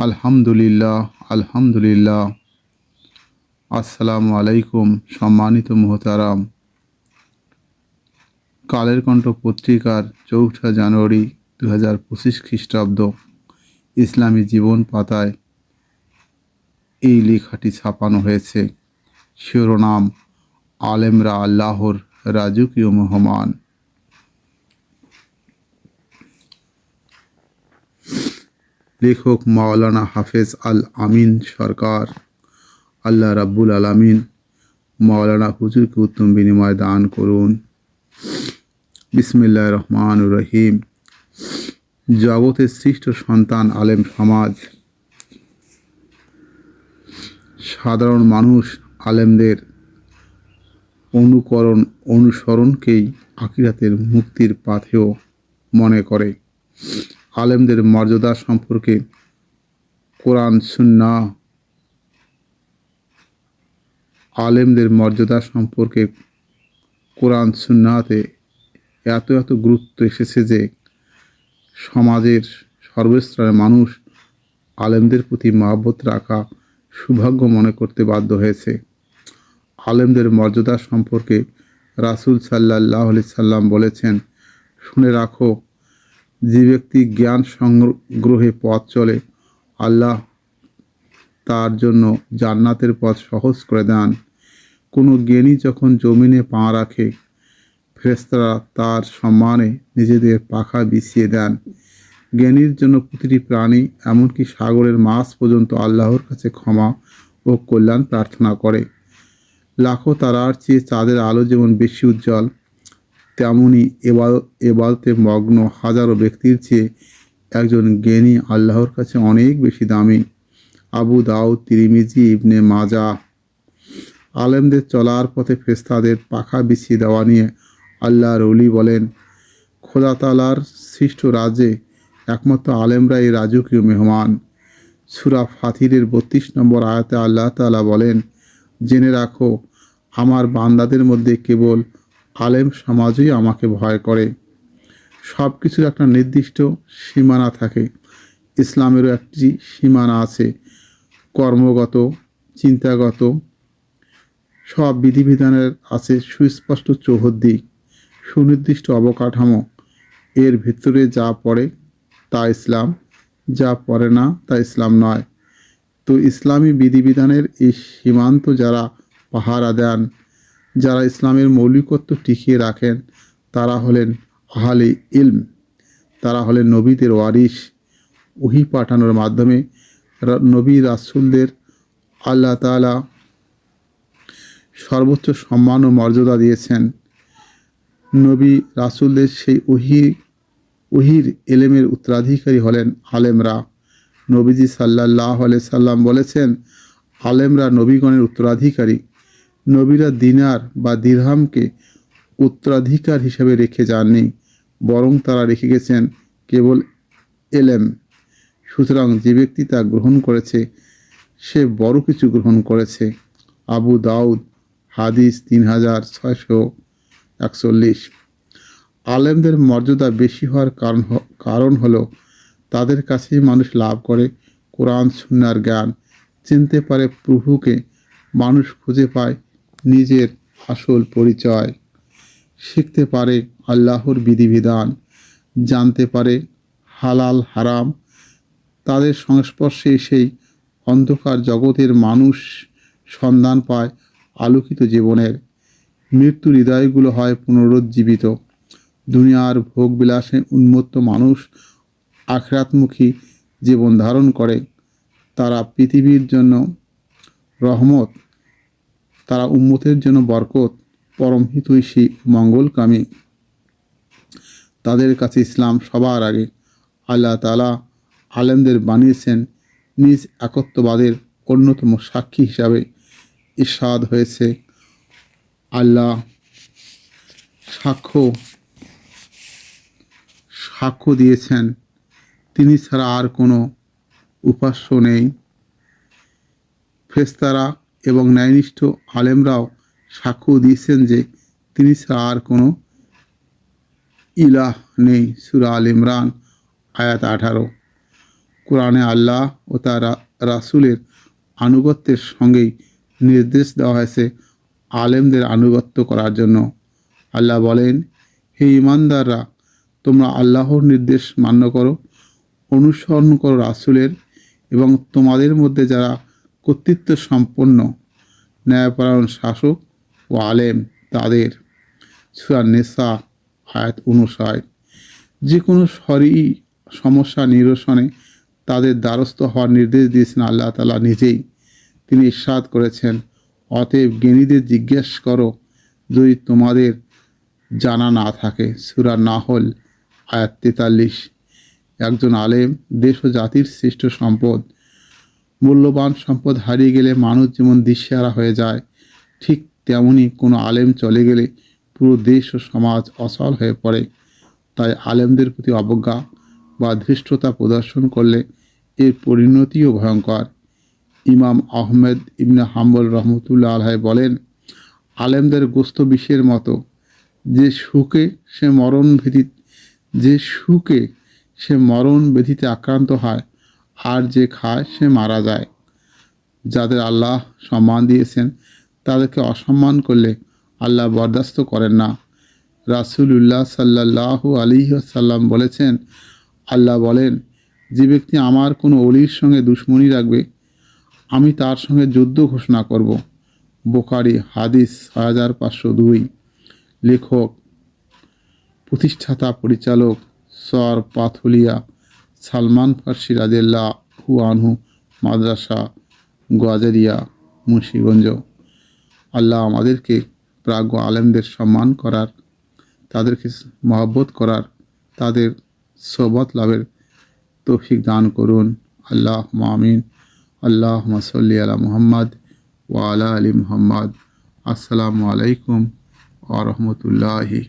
আলহামদুলিল্লাহ, আলহামদুলিল্লাহ। আসসালামু আলাইকুম। সম্মানিত মোহতারাম, কালের কণ্ঠ পত্রিকার ৪ঠা জানুয়ারি ২০২৫ খ্রিস্টাব্দ ইসলামী জীবন পাতায় এই লেখাটি ছাপানো হয়েছে। শিরোনাম: আলেমরা আল্লাহর রাজকীয় মেহমান। লেখক মাওলানা হাফেজ আল আমিন সরকার। আল্লাহ রাব্বুল আলামিন মাওলানা হুজুরকে উত্তম বিনিময় দান করুন। বিসমিল্লাহির রহমানির রহিম। জগতের সৃষ্ট সন্তান আলেম সমাজ। সাধারণ মানুষ আলেমদের অনুসরণকেই আখিরাতের মুক্তির পাথেয় মনে করে। আলেমদের মর্যাদা সম্পর্কে কোরআন সুন্নাহতে এত গুরুত্ব এসেছে যে সমাজের সর্বস্তরের মানুষ আলেমদের প্রতি মহব্বত রাখা সৌভাগ্য মনে করতে বাধ্য হয়েছে। আলেমদের মর্যাদা সম্পর্কে রাসূল সাল্লাল্লাহু আলাইহি সাল্লাম বলেছেন, শুনে রাখো, যে ব্যক্তি জ্ঞান সংগ্রহে পথ চলে, আল্লাহ তার জন্য জান্নাতের পথ সহজ করে দেন। কোনো জ্ঞানী যখন জমিনে পা রাখে, ফেরেশতারা তার সম্মানে নিজেদের পাখা বিছিয়ে দেন। জ্ঞানীর জন্য প্রতিটি প্রাণী, এমনকি সাগরের মাছ পর্যন্ত আল্লাহর কাছে ক্ষমা ও কল্যাণ প্রার্থনা করে। লাখো তারার চেয়ে চাঁদের আলো যেমন বেশি উজ্জ্বল, তেমনি এবাদতে মগ্ন হাজারো ব্যক্তির চেয়ে একজন জ্ঞানী আল্লাহর কাছে অনেক বেশি দামি। আবু দাউদ, তিরমিজি, ইবনে মাজাহ। আলেমদের চলার পথে ফেরেশতাদের পাখা বিছিয়ে দেওয়া নিয়ে আল্লাহর ওলি বলেন, খোদা তাআলার সৃষ্ট রাজ্যে একমাত্র আলেমরাই রাজকীয় মেহমান। সূরা ফাতিরের ৩২ নম্বর আয়াতে আল্লাহ তাআলা বলেন, জেনে রাখো, আমার বান্দাদের মধ্যে কেবল আলেম সমাজই আমাকে ভয় করে। সব কিছুর একটা নির্দিষ্ট সীমানা থাকে। ইসলামেরও একটি সীমানা আছে। কর্মগত, চিন্তাগত সব বিধিবিধানের আছে সুস্পষ্ট চৌহদ্দি, সুনির্দিষ্ট অবকাঠামো। এর ভিতরে যা পড়ে তা ইসলাম, যা পড়ে না তা ইসলাম নয়। তো ইসলামী বিধিবিধানের এই সীমান্ত যারা পাহারা দেন, যারা ইসলামের মৌলিকত্ব টিকিয়ে রাখেন, তারা হলেন আহলে ইলম। তারা হলেন নবীদের ওয়ারিস। ওহী পাঠানোর মাধ্যমে নবী রাসূলদের আল্লাহ তাআলা সর্বোচ্চ সম্মান ও মর্যাদা দিয়েছেন। নবী রাসূলদের সেই ওহীর এলেমের উত্তরাধিকারী হলেন আলেমরা। নবীজি সাল্লাল্লাহু আলাইহি সাল্লাম বলেছেন, আলেমরা নবীগণের উত্তরাধিকারী। নবীরা দিনার বা দিরহামকে উত্তরাধিকার হিসেবে রেখে যাননি, বরং তারা রেখে গেছেন কেবল এলেম। সুতরাং যে ব্যক্তি তা গ্রহণ করেছে, সে বড় কিছু গ্রহণ করেছে। আবু দাউদ, হাদিস 3641। আলেমদের মর্যাদা বেশি হওয়ার কারণ হলো তাদের কাছেই মানুষ লাভ করে কোরআন সুন্নাহর জ্ঞান, চিনতে পারে প্রভুকে, মানুষ খুঁজে পায় নিজের আসল পরিচয়, শিখতে পারে আল্লাহর বিধিবিধান, জানতে পারে হালাল হারাম। তাদের সংস্পর্শে সেই অন্ধকার জগতের মানুষ সন্ধান পায় আলোকিত জীবনের। মৃত্যু হৃদয়গুলো হয় পুনরুজ্জীবিত। দুনিয়ার ভোগবিলাসে উন্মত্ত মানুষ আখিরাতমুখী জীবন ধারণ করে। তারা পৃথিবীর জন্য রহমত, তারা উম্মতের জন্য বরকত, পরম হিতৈষী, মঙ্গলকামী। তাদের কাছে ইসলাম সবার আগে। আল্লাহ তাআলা আলেমদের বানিয়েছেন নিজ একত্ববাদের অন্যতম সাক্ষী হিসাবে। ইরশাদ হয়েছে, আল্লাহ সাক্ষ্য দিয়েছেন, তিনি ছাড়া আর কোনো উপাস্য নেই। ফেরেশতারা এবং ন্যায়নিষ্ঠ আলেমরাও সাক্ষ্য দিয়েছেন যে তিনি ছাড়া আর কোনো ইলাহ নেই। সূরা আল ইমরান আয়াত 18। কোরআনে আল্লাহ ও তার রাসূলের আনুগত্যের সঙ্গেই নির্দেশ দেওয়া হয়েছে আলেমদের আনুগত্য করার জন্য। আল্লাহ বলেন, হে ঈমানদাররা, তোমরা আল্লাহর নির্দেশ মান্য করো, অনুসরণ করো রাসূলের, এবং তোমাদের মধ্যে যারা কর্তৃত্ব সম্পন্ন ন্যায়পরায়ণ শাসক ও আলেম তাদের। সূরা নিসা আয়াত 59। যে কোনো সমস্যা নিরসনে তাদের দ্বারস্থ হওয়ার নির্দেশ দিয়েছেন আল্লাহ তাআলা নিজেই। তিনি ইরশাদ করেছেন, অতএব জ্ঞানীদের জিজ্ঞেস করো যদি তোমাদের জানা না থাকে। সূরা নাহল আয়াত 43। একজন আলেম দেশ ও জাতির শ্রেষ্ঠ সম্পদ। মূল্যবান সম্পদ হারিয়ে গেলে মানুষ যেমন দিশেহারা হয়ে যায়, ঠিক তেমনি কোনো আলেম চলে গেলে পুরো দেশ ও সমাজ অচল হয়ে পড়ে। তাই আলেমদের প্রতি অবজ্ঞা বা ধৃষ্টতা প্রদর্শন করলে এর পরিণতিও ভয়ঙ্কর। ইমাম আহমেদ ইবনে হাম্বল রহমতুল্লাহ আলাইহি বলেন, আলেমদের গোস্ত বিষের মতো, যে সুখে সে মরণ ব্যাধিতে আক্রান্ত হয়, আর যে খায় সে মারা যায়। যাদের আল্লাহ সম্মান দিয়েছেন তাদেরকে অসম্মান করলে আল্লাহ বরদাস্ত করেন না। রাসূলুল্লাহ সাল্লাল্লাহু আলাইহি ওয়াসাল্লাম বলেছেন, আল্লাহ বলেন, যে ব্যক্তি আমার কোনো ওলির সঙ্গে দুশমনি রাখবে, আমি তার সঙ্গে যুদ্ধ ঘোষণা করব। বুখারী হাদিস 6502। লেখক, প্রতিষ্ঠাতা, পরিচালক সর পাথুলিয়া সালমান ফার্সি রাদিয়াল্লাহু আনহু মাদ্রাসা গোয়াজারিয়া মুন্সিগঞ্জ। আল্লাহ আমাদেরকে প্রাজ্ঞ আলেমদের সম্মান করার, তাদেরকে মহব্বত করার, তাদের সোহবত লাভের তৌফিক দান করুন। আল্লাহুম্মা আমিন। আল্লাহুম্মা সাল্লি আলা মুহাম্মদ ওয়া আলা আলি মুহাম্মদ। আসসালামু আলাইকুম ওয়া রাহমাতুল্লাহি